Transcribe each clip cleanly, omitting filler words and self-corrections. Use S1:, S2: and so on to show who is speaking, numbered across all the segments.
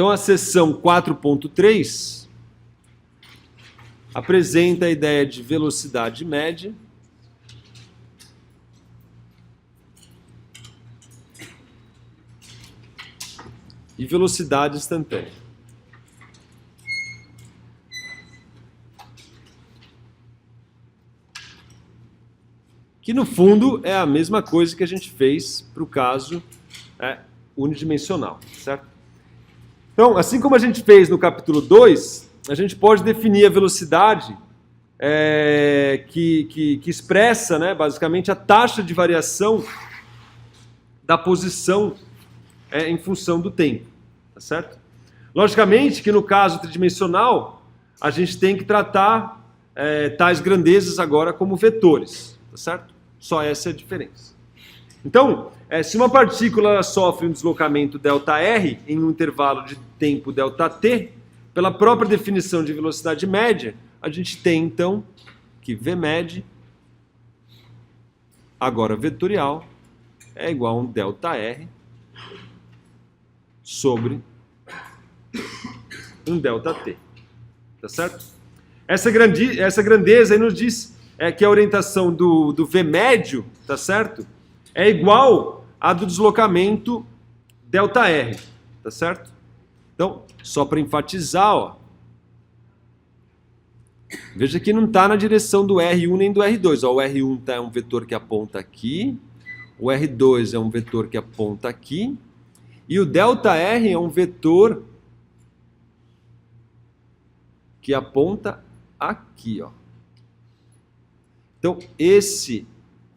S1: Então, a seção 4.3 apresenta a ideia de velocidade média e velocidade instantânea. Que, no fundo, é a mesma coisa que a gente fez para o caso unidimensional, certo? Então, assim como a gente fez no capítulo 2, a gente pode definir a velocidade que expressa, né, basicamente, a taxa de variação da posição em função do tempo, tá certo? Logicamente que no caso tridimensional, a gente tem que tratar tais grandezas agora como vetores, tá certo? Só essa é a diferença. Então, se uma partícula sofre um deslocamento ΔR em um intervalo de tempo ΔT, pela própria definição de velocidade média, a gente tem então que Vmed, agora vetorial, é igual a um ΔR sobre um ΔT. Tá certo? Essa grandeza aí nos diz que a orientação do V médio, tá certo? É igual a do deslocamento ΔR, tá certo? Então, só para enfatizar, ó, veja que não está na direção do R1 nem do R2. Ó, o R1 é um vetor que aponta aqui, o R2 é um vetor que aponta aqui, e o ΔR é um vetor que aponta aqui, ó. Então, esse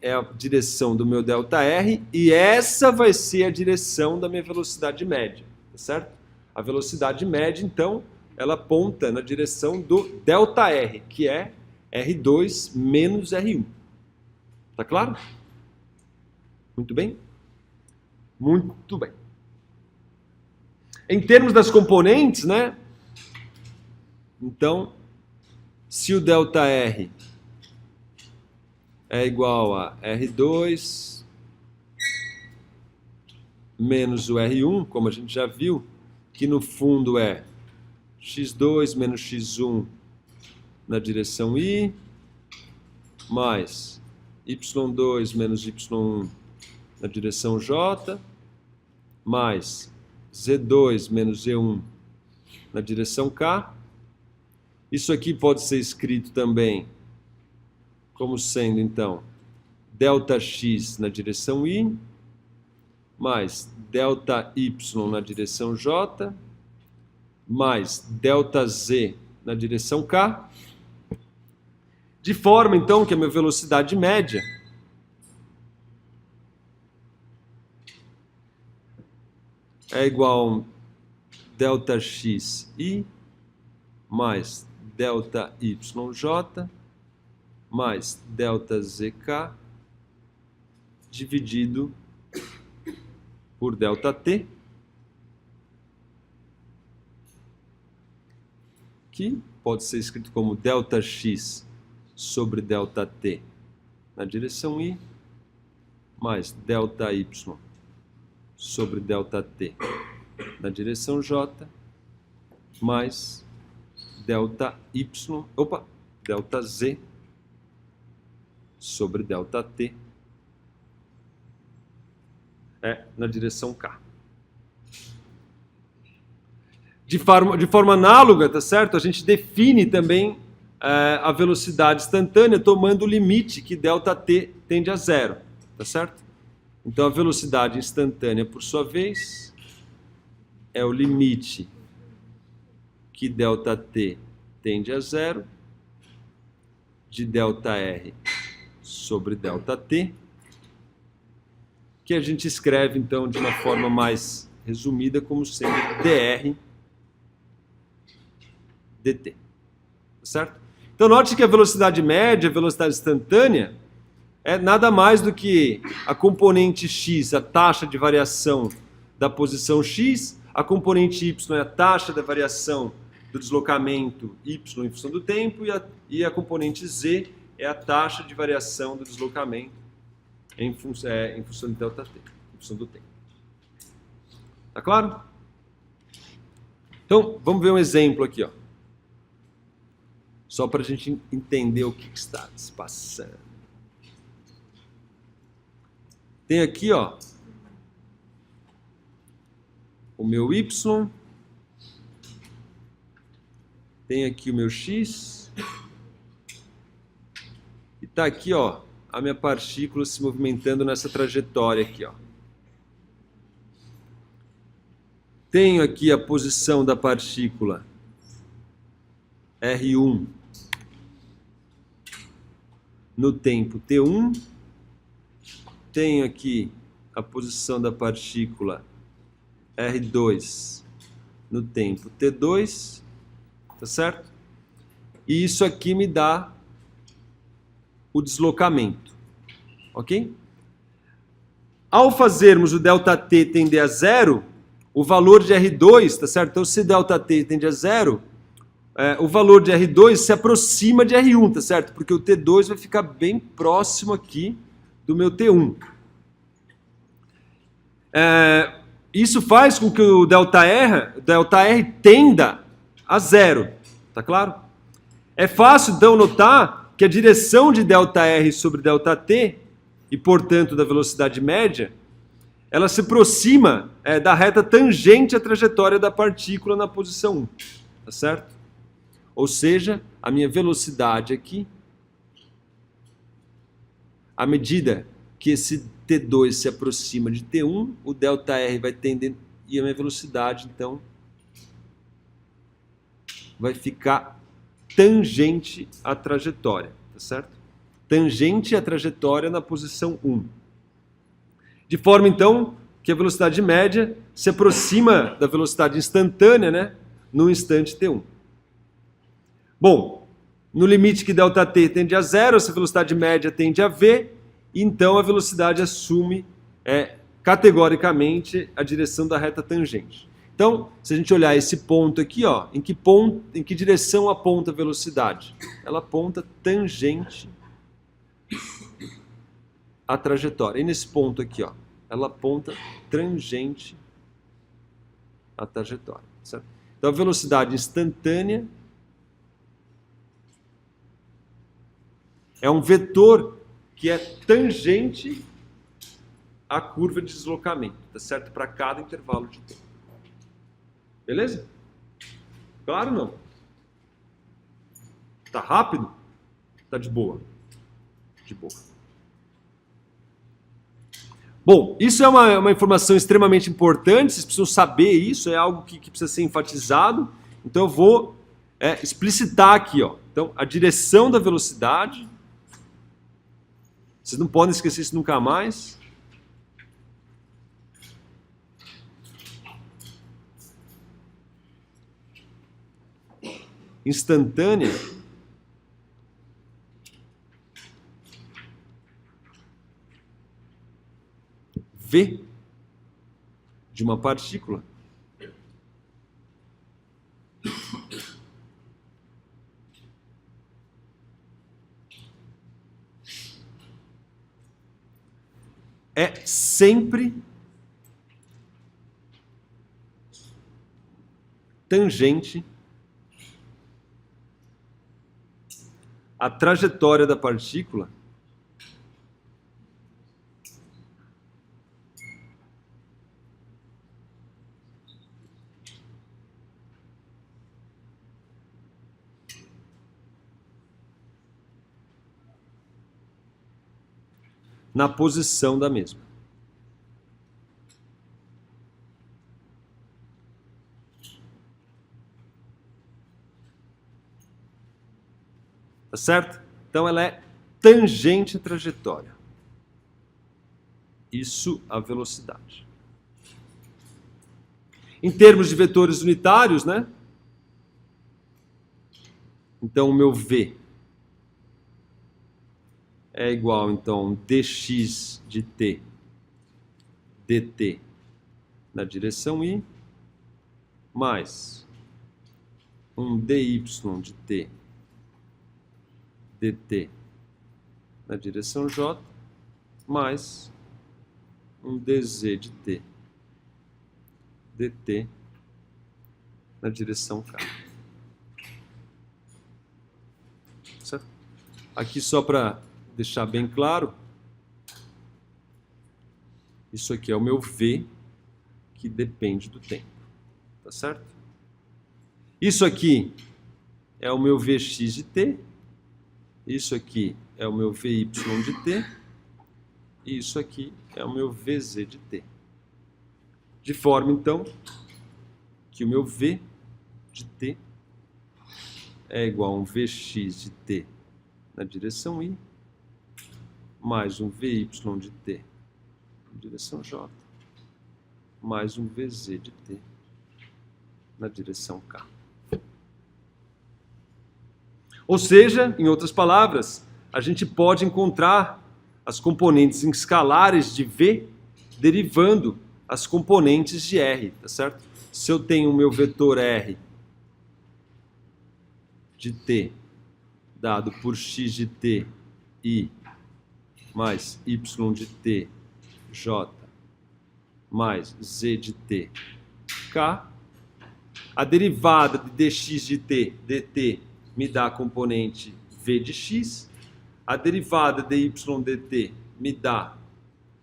S1: é a direção do meu ΔR e essa vai ser a direção da minha velocidade média, tá certo? A velocidade média, então, ela aponta na direção do ΔR, que é R2 menos R1. Tá claro? Muito bem? Muito bem. Em termos das componentes, né? Então, se o ΔR é igual a R2 menos o R1, como a gente já viu, que no fundo é x2 menos x1 na direção I, mais y2 menos y1 na direção J, mais z2 menos z1 na direção K. Isso aqui pode ser escrito também como sendo, então, ΔX na direção I, mais ΔY na direção J, mais ΔZ na direção K, de forma, então, que a minha velocidade média é igual a ΔXI mais ΔYJ mais ΔZK dividido por ΔT, que pode ser escrito como ΔX sobre ΔT na direção I, mais ΔY sobre ΔT na direção J, mais ΔZ sobre ΔT na direção K. De forma análoga, tá certo? A gente define também a velocidade instantânea tomando o limite que ΔT tende a zero, tá certo? Então a velocidade instantânea, por sua vez, é o limite que ΔT tende a zero de ΔR sobre ΔT, que a gente escreve, então, de uma forma mais resumida, como sendo dr dt. Certo? Então, note que a velocidade média, a velocidade instantânea, é nada mais do que a componente x, a taxa de variação da posição x, a componente y é a taxa da variação do deslocamento y em função do tempo, e a componente z é a taxa de variação do deslocamento em função de ΔT, em função do tempo. Tá claro? Então, vamos ver um exemplo aqui, ó. Só para a gente entender o que está se passando. Tem aqui, ó, o meu y, tem aqui o meu x, e está aqui, ó, a minha partícula se movimentando nessa trajetória aqui, ó. Tenho aqui a posição da partícula R1 no tempo t1. Tenho aqui a posição da partícula R2 no tempo t2, tá certo? E isso aqui me dá o deslocamento, ok? Ao fazermos o ΔT tender a zero, o valor de R2, tá certo? Então, se ΔT tende a zero, o valor de R2 se aproxima de R1, tá certo? Porque o T2 vai ficar bem próximo aqui do meu T1. Isso faz com que o ΔR tenda a zero, tá claro? É fácil, então, notar que a direção de ΔR sobre ΔT, e, portanto, da velocidade média, ela se aproxima da reta tangente à trajetória da partícula na posição 1, tá certo? Ou seja, a minha velocidade aqui, à medida que esse T2 se aproxima de T1, o ΔR vai tendendo, e a minha velocidade, então, vai ficar tangente à trajetória, tá certo? Tangente à trajetória na posição 1. De forma, então, que a velocidade média se aproxima da velocidade instantânea, né, no instante T1. Bom, no limite que ΔT tende a zero, essa velocidade média tende a V, e então a velocidade assume categoricamente a direção da reta tangente. Então, se a gente olhar esse ponto aqui, ó, em que direção aponta a velocidade? Ela aponta tangente à trajetória. E nesse ponto aqui, ó, ela aponta tangente à trajetória, certo? Então, a velocidade instantânea é um vetor que é tangente à curva de deslocamento, tá certo? Para cada intervalo de tempo. Beleza? Claro ou não? Tá rápido? Tá de boa? De boa. Bom, isso é uma informação extremamente importante, vocês precisam saber isso, é algo que precisa ser enfatizado. Então eu vou explicitar aqui, ó. Então, a direção da velocidade, vocês não podem esquecer isso nunca mais. Instantânea V de uma partícula é sempre tangente à trajetória da partícula na posição da mesma. Tá certo? Então ela é tangente à trajetória. Isso a velocidade. Em termos de vetores unitários, né? Então o meu V é igual, então, dx de t dt na direção i, mais um dy de t dt na direção j, mais um dz de t dt na direção K. Certo? Aqui só para deixar bem claro, isso aqui é o meu V, que depende do tempo. Tá certo? Isso aqui é o meu Vx de t, isso aqui é o meu Vy de t, e isso aqui é o meu Vz de t. De forma, então, que o meu V de t é igual a um Vx de t na direção y, mais um Vy de t na direção j, mais um Vz de t na direção k. Ou seja, em outras palavras, a gente pode encontrar as componentes escalares de V derivando as componentes de R, tá certo? Se eu tenho o meu vetor R de t dado por x de t i mais y de t j mais z de t k, a derivada de dx de t dt me dá a componente v de x, a derivada de y dt me dá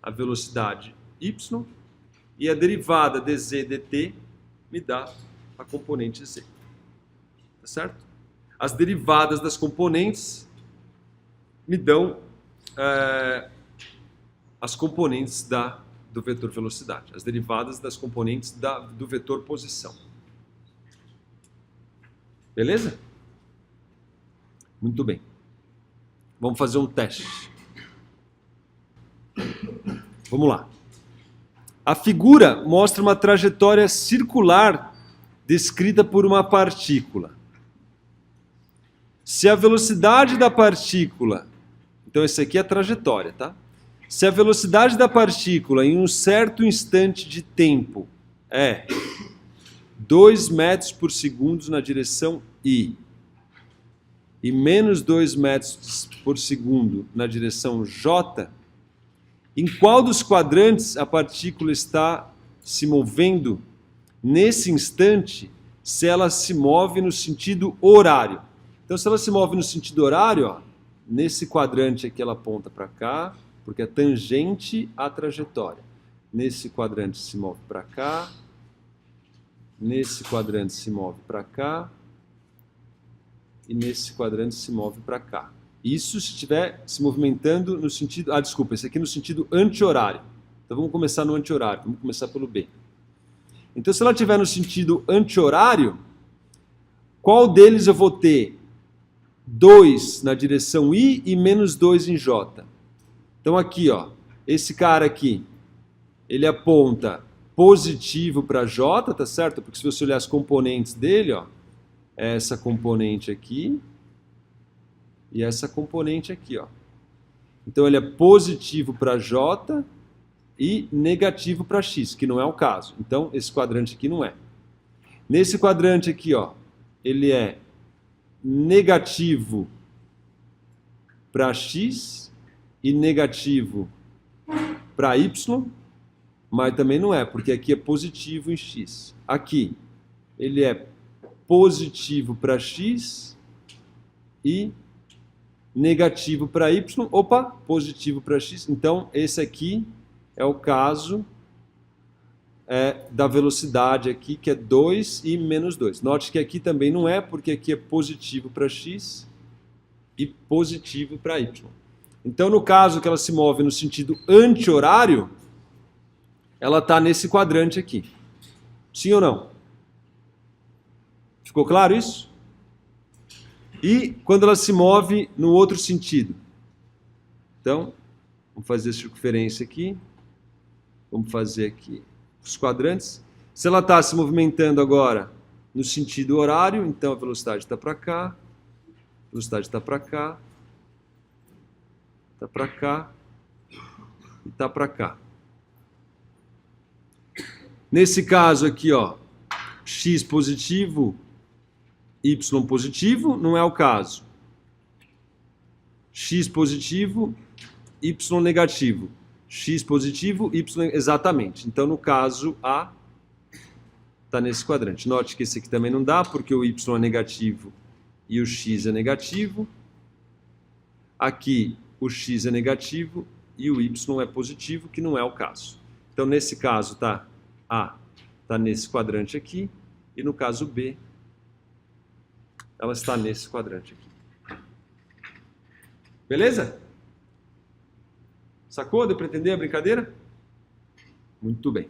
S1: a velocidade y, e a derivada de z dt me dá a componente z. Tá certo? As derivadas das componentes me dão as componentes do vetor velocidade, as derivadas das componentes do vetor posição. Beleza? Muito bem. Vamos fazer um teste. Vamos lá. A figura mostra uma trajetória circular descrita por uma partícula. Se a velocidade da partícula... Então, esse aqui é a trajetória, tá? Se a velocidade da partícula em um certo instante de tempo é 2 metros por segundo na direção y e menos 2 metros por segundo na direção j, em qual dos quadrantes a partícula está se movendo nesse instante, se ela se move no sentido horário? Então, se ela se move no sentido horário, ó, nesse quadrante aqui ela aponta para cá, porque é tangente à trajetória. Nesse quadrante se move para cá, nesse quadrante se move para cá, e nesse quadrante se move para cá. Isso se estiver se movimentando no sentido... Ah, desculpa, esse aqui no sentido anti-horário. Então vamos começar no anti-horário, vamos começar pelo B. Então, se ela estiver no sentido anti-horário, qual deles eu vou ter 2 na direção y e menos 2 em j? Então aqui, ó, esse cara aqui, ele aponta positivo para j, tá certo? Porque se você olhar as componentes dele, ó, é essa componente aqui e essa componente aqui, ó. Então ele é positivo para j e negativo para x, que não é o caso. Então esse quadrante aqui não é. Nesse quadrante aqui, ó, ele é negativo para x e negativo para y, mas também não é, porque aqui é positivo em x. Aqui ele é positivo para x e negativo para y. Opa, positivo para x. Então, esse aqui é o caso da velocidade aqui, que é 2 e menos 2. Note que aqui também não é, porque aqui é positivo para x e positivo para y. Então, no caso que ela se move no sentido anti-horário, ela está nesse quadrante aqui. Sim ou não? Ficou claro isso? E quando ela se move no outro sentido? Então, vamos fazer a circunferência aqui. Vamos fazer aqui os quadrantes. Se ela está se movimentando agora no sentido horário, então a velocidade está para cá, a velocidade está para cá, está para cá e está para cá. Nesse caso aqui, ó, x positivo, y positivo, não é o caso. X positivo, y negativo. X positivo, y exatamente. Então, no caso A, está nesse quadrante. Note que esse aqui também não dá, porque o y é negativo e o x é negativo. Aqui o x é negativo e o y é positivo, que não é o caso. Então, nesse caso, tá? A está nesse quadrante aqui, e no caso B, ela está nesse quadrante aqui. Beleza? Sacou? Deu para entender a brincadeira? Muito bem.